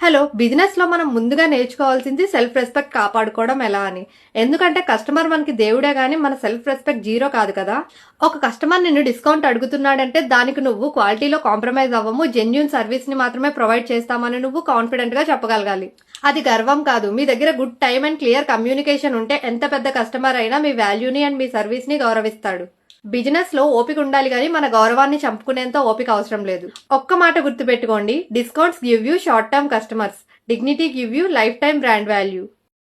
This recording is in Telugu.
హలో, బిజినెస్లో మనం ముందుగా నేర్చుకోవాల్సింది సెల్ఫ్ రెస్పెక్ట్ కాపాడుకోవడం ఎలా అని. ఎందుకంటే కస్టమర్ మనకి దేవుడే గానీ మన సెల్ఫ్ రెస్పెక్ట్ జీరో కాదు కదా. ఒక కస్టమర్ నిన్ను డిస్కౌంట్ అడుగుతున్నాడంటే దానికి నువ్వు క్వాలిటీలో కాంప్రమైజ్ అవ్వము, జెన్యూన్ సర్వీస్ ని మాత్రమే ప్రొవైడ్ చేస్తామని నువ్వు కాన్ఫిడెంట్ గా చెప్పగలగాలి. అది గర్వం కాదు. మీ దగ్గర good time and clear communication ఉంటే ఎంత పెద్ద కస్టమర్ అయినా మీ వాల్యూని అండ్ మీ సర్వీస్ ని గౌరవిస్తాడు. బిజినెస్ లో ఓపిక ఉండాలి కానీ మన గౌరవాన్ని చంపుకునేంత ఓపిక అవసరం లేదు. ఒక్క మాట గుర్తుపెట్టుకోండి, discounts give you short term customers, dignity give you life time brand value.